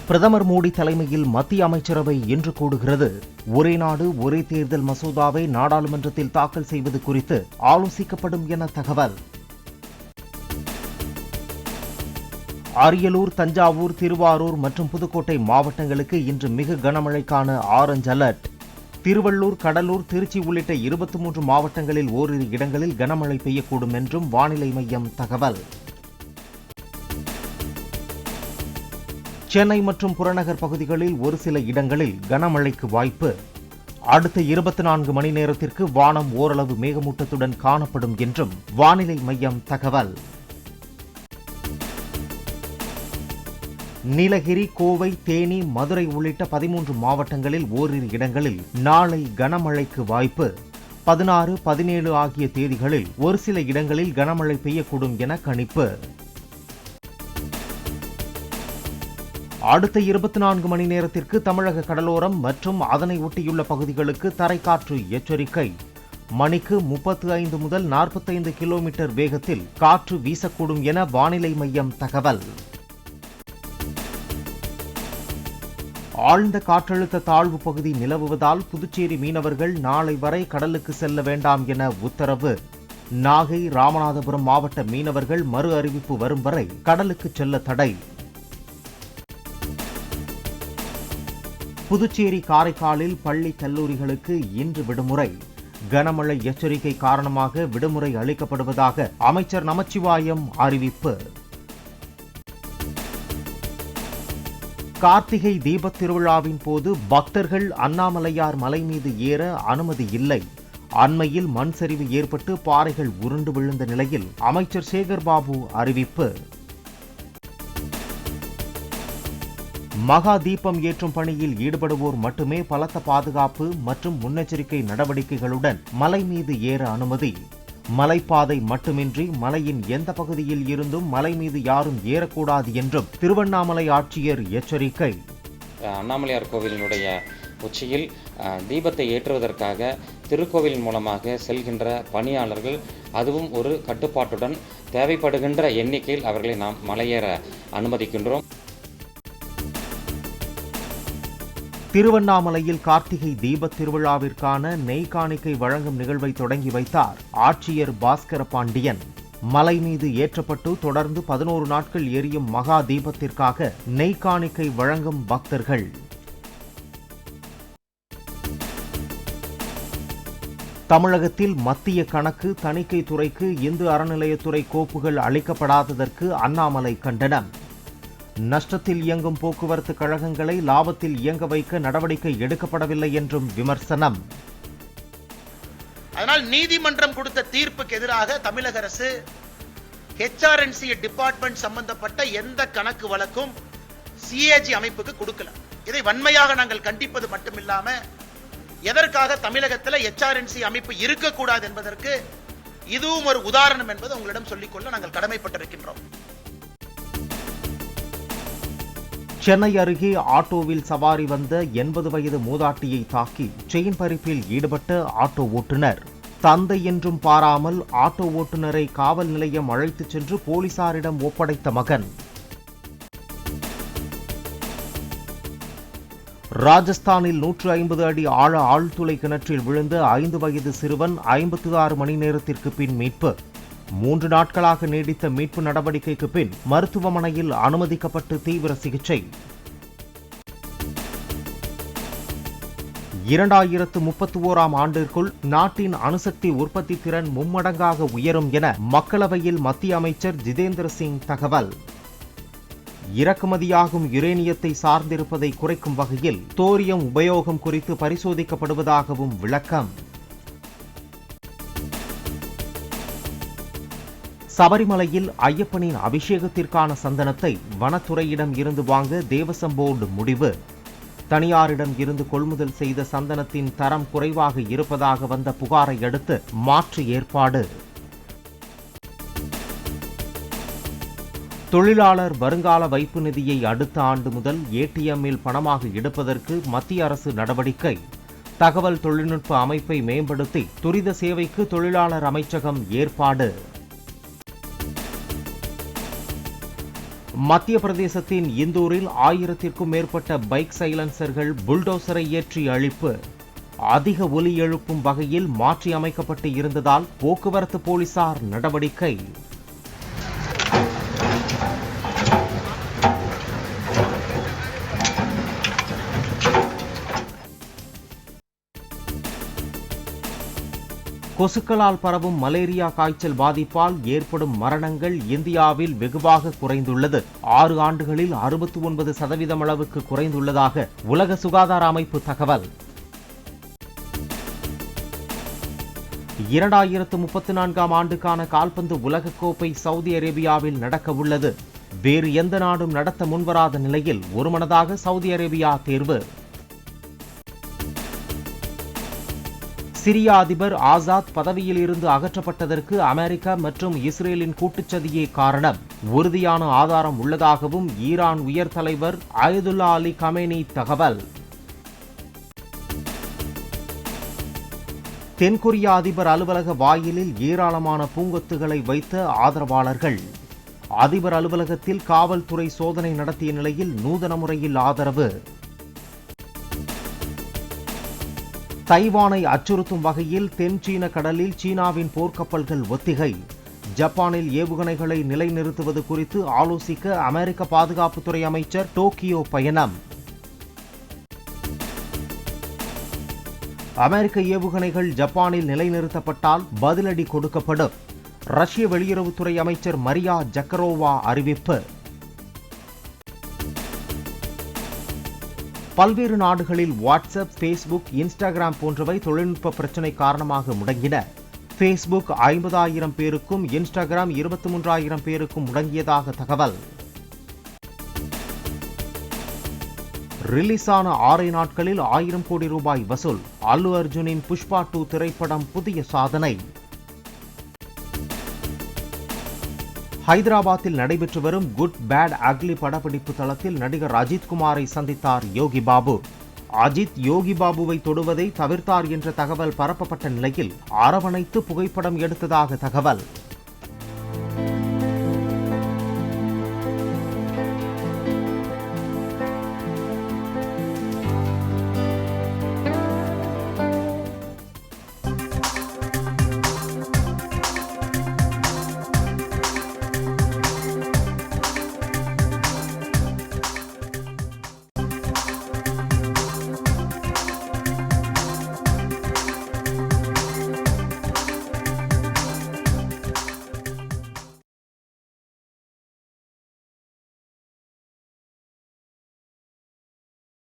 பிரதமர் மோடி தலைமையில் மத்திய அமைச்சரவை இன்று கூடுகிறது. ஒரே நாடு ஒரே தேர்தல் மசோதாவை நாடாளுமன்றத்தில் தாக்கல் செய்வது குறித்து ஆலோசிக்கப்படும் என தகவல். அரியலூர், தஞ்சாவூர், திருவாரூர் மற்றும் புதுக்கோட்டை மாவட்டங்களுக்கு இன்று மிக கனமழைக்கான ஆரஞ்ச் அலர்ட். திருவள்ளூர், கடலூர், திருச்சி உள்ளிட்ட 23 மாவட்டங்களில் ஓரிரு இடங்களில் கனமழை பெய்யக்கூடும் என்றும் வானிலை மையம் தகவல். சென்னை மற்றும் புறநகர் பகுதிகளில் ஒரு சில இடங்களில் கனமழைக்கு வாய்ப்பு. அடுத்த 24 மணி நேரத்திற்கு வானம் ஓரளவு மேகமூட்டத்துடன் காணப்படும் என்றும் வானிலை மையம் தகவல். நீலகிரி, கோவை, தேனி, மதுரை உள்ளிட்ட 13 மாவட்டங்களில் ஓரிரு இடங்களில் நாளை கனமழைக்கு வாய்ப்பு. 16, 17 ஆகிய தேதிகளில் ஒரு சில இடங்களில் கனமழை பெய்யக்கூடும் என கணிப்பு. அடுத்த 24 மணி நேரத்திற்கு தமிழக கடலோரம் மற்றும் அதனை ஒட்டியுள்ள பகுதிகளுக்கு தரைக்காற்று எச்சரிக்கை. மணிக்கு 35 முதல் 45 கிலோமீட்டர் வேகத்தில் காற்று வீசக்கூடும் என வானிலை மையம் தகவல். ஆழ்ந்த காற்றழுத்த தாழ்வு பகுதி நிலவுவதால் புதுச்சேரி மீனவர்கள் நாளை வரை கடலுக்கு செல்ல வேண்டாம் என உத்தரவு. நாகை, ராமநாதபுரம் மாவட்ட மீனவர்கள் மறு அறிவிப்பு வரும் வரை கடலுக்கு செல்ல தடை. புதுச்சேரி, காரைக்காலில் பள்ளி கல்லூரிகளுக்கு இன்று விடுமுறை. கனமழை எச்சரிக்கை காரணமாக விடுமுறை அளிக்கப்படுவதாக அமைச்சர் நமச்சிவாயம் அறிவிப்பு. கார்த்திகை தீபத் திருவிழாவின் போது பக்தர்கள் அண்ணாமலையார் மலை மீது ஏற அனுமதி இல்லை. அண்மையில் மண் சரிவு ஏற்பட்டு பாறைகள் உருண்டு விழுந்த நிலையில் அமைச்சர் சேகர்பாபு அறிவிப்பு. மகா தீபம் ஏற்றும் பணியில் ஈடுபடுவோர் மட்டுமே பலத்த பாதுகாப்பு மற்றும் முன்னெச்சரிக்கை நடவடிக்கைகளுடன் மலை மீது ஏற அனுமதி. மலைப்பாதை மட்டுமின்றி மலையின் எந்த பகுதியில் இருந்தும் மலை மீது யாரும் ஏறக்கூடாது என்றும் திருவண்ணாமலை ஆட்சியர் எச்சரிக்கை. அண்ணாமலையார் கோவிலினுடைய உச்சியில் தீபத்தை ஏற்றுவதற்காக திருக்கோவில் மூலமாக செல்கின்ற பணியாளர்கள், அதுவும் ஒரு கட்டுப்பாட்டுடன் தேவைப்படுகின்ற எண்ணிக்கையில் அவர்களை நாம் மலையேற அனுமதிக்கின்றோம். திருவண்ணாமலையில் கார்த்திகை தீபத் திருவிழாவிற்கான நெய் காணிக்கை வழங்கும் நிகழ்வை தொடங்கி வைத்தார் ஆட்சியர் பாஸ்கர பாண்டியன். மலை மீது ஏற்றப்பட்டு தொடர்ந்து 11 நாட்கள் எரியும் மகா தீபத்திற்காக நெய் காணிக்கை வழங்கும் பக்தர்கள். தமிழகத்தில் மத்திய கணக்கு தணிக்கை துறைக்கு இந்து அறநிலையத்துறை கோப்புகள் அளிக்கப்படாததற்கு அண்ணாமலை கண்டனம். நஷ்டத்தில் இயங்கும் போக்குவரத்து கழகங்களை லாபத்தில் இயங்க வைக்க நடவடிக்கை எடுக்கப்படவில்லை என்றும் விமர்சனம். அதனால் நீதிமன்றம் கொடுத்த தீர்ப்புக்கு எதிராக தமிழக அரசு HRNC டிபார்ட்மெண்ட் சம்பந்தப்பட்ட எந்த கணக்கு வழக்கும் CAG அமைப்புக்கு கொடுக்கல. இதை வன்மையாக நாங்கள் கண்டிப்பது மட்டுமில்லாம, எதற்காக தமிழகத்தில் HRNC அமைப்பு இருக்கக்கூடாது என்பதற்கு இதுவும் ஒரு உதாரணம் என்பது உங்களிடம் சொல்லிக்கொள்ள நாங்கள் கடமைப்பட்டிருக்கின்றோம். சென்னை அருகே ஆட்டோவில் சவாரி வந்த 80 வயது மூதாட்டியை தாக்கி செயின் பறிப்பில் ஈடுபட்ட ஆட்டோ ஓட்டுநர். தந்தை என்றும் பாராமல் ஆட்டோ ஓட்டுநரை காவல் நிலையம் அழைத்துச் சென்று போலீசாரிடம் ஒப்படைத்த மகன். ராஜஸ்தானில் 150 அடி ஆழ ஆழ்துளை கிணற்றில் விழுந்த 5 வயது சிறுவன் 56 மணி நேரத்திற்கு பின் மீட்பு. 3 நாட்களாக நீடித்த மீட்பு நடவடிக்கைக்கு பின் மருத்துவமனையில் அனுமதிக்கப்பட்டு தீவிர சிகிச்சை. 2031ஆம் ஆண்டிற்குள் நாட்டின் அணுசக்தி உற்பத்தி திறன் மும்மடங்காக உயரும் என மக்களவையில் மத்திய அமைச்சர் ஜிதேந்திர சிங் தகவல். இறக்குமதியாகும் யுரேனியத்தை சார்ந்திருப்பதை குறைக்கும் வகையில் தோரியம் உபயோகம் குறித்து பரிசோதிக்கப்படுவதாகவும் விளக்கம். சபரிமலையில் ஐயப்பனின் அபிஷேகத்திற்கான சந்தனத்தை வனத்துறையிடம் இருந்து வாங்க தேவசம் போர்டு முடிவு. தனியாரிடம் இருந்து கொள்முதல் செய்த சந்தனத்தின் தரம் குறைவாக இருப்பதாக வந்த புகாரை அடுத்து மாற்று ஏற்பாடு. தொழிலாளர் வருங்கால வைப்பு நிதியை அடுத்த ஆண்டு முதல் ATM-இல் பணமாக எடுப்பதற்கு மத்திய அரசு நடவடிக்கை. தகவல் தொழில்நுட்ப அமைப்பை மேம்படுத்தி துரித சேவைக்கு தொழிலாளர் அமைச்சகம் ஏற்பாடு. மத்திய பிரதேசத்தின் இந்தூரில் 1000க்கும் மேற்பட்ட பைக் சைலன்சர்கள் புல்டோசரை ஏற்றி அழிப்பு. அதிக ஒலி எழுப்பும் வகையில் மாற்றி அமைக்கப்பட்டு இருந்ததால் போக்குவரத்து போலீசார் நடவடிக்கை. கொசுக்களால் பரவும் மலேரியா காய்ச்சல் பாதிப்பால் ஏற்படும் மரணங்கள் இந்தியாவில் வெகுவாக குறைந்துள்ளது. 6 ஆண்டுகளில் 69% அளவுக்கு குறைந்துள்ளதாக உலக சுகாதார அமைப்பு தகவல். 2034ஆம் ஆண்டுக்கான கால்பந்து உலகக்கோப்பை சவுதி அரேபியாவில் நடக்க உள்ளது. வேறு எந்த நாடும் நடத்த முன்வராத நிலையில் ஒருமனதாக சவுதி அரேபியா தேர்வு. சிரியா அதிபர் ஆசாத் பதவியில் இருந்து அகற்றப்பட்டதற்கு அமெரிக்கா மற்றும் இஸ்ரேலின் கூட்டுச்சதியே காரணம். உறுதியான ஆதாரம் உள்ளதாகவும் ஈரான் உயர் தலைவர் அயதுல்லா அலி கமேனி தகவல். தென்கொரியா அதிபர் அலுவலக வாயிலில் ஏராளமான பூங்கொத்துகளை வைத்த ஆதரவாளர்கள். அதிபர் அலுவலகத்தில் காவல்துறை சோதனை நடத்திய நிலையில் நூதன முறையில் ஆதரவு. தைவானை அச்சுறுத்தும் வகையில் தென் சீன கடலில் சீனாவின் போர்க்கப்பல்கள் ஒத்திகை. ஜப்பானில் ஏவுகணைகளை நிலைநிறுத்துவது குறித்து ஆலோசிக்க அமெரிக்க பாதுகாப்புத்துறை அமைச்சர் டோக்கியோ பயணம். அமெரிக்க ஏவுகணைகள் ஜப்பானில் நிலைநிறுத்தப்பட்டால் பதிலடி கொடுக்கப்படும். ரஷ்ய வெளியுறவுத்துறை அமைச்சர் மரியா ஜக்கரோவா அறிவிப்பு. பல்வேறு நாடுகளில் வாட்ஸ்அப், ஃபேஸ்புக், இன்ஸ்டாகிராம் போன்றவை தொழில்நுட்ப பிரச்சினை காரணமாக முடங்கின. ஃபேஸ்புக் 50,000 பேருக்கும், இன்ஸ்டாகிராம் 23,000 பேருக்கும் முடங்கியதாக தகவல். ரிலீஸான 6 நாட்களில் 1000 கோடி ரூபாய் வசூல். அல்லு அர்ஜுனின் புஷ்பா 2 திரைப்படம் புதிய சாதனை. ஹைதராபாத்தில் நடைபெற்று வரும் குட் பேட் அக்லி படப்பிடிப்பு தளத்தில் நடிகர் அஜித்குமாரை சந்தித்தார் யோகி பாபு. அஜித் யோகி பாபுவை தொடுவதை தவிர்த்தார் என்ற தகவல் பரப்பப்பட்ட நிலையில் அரவணைத்து புகைப்படம் எடுத்ததாக தகவல்.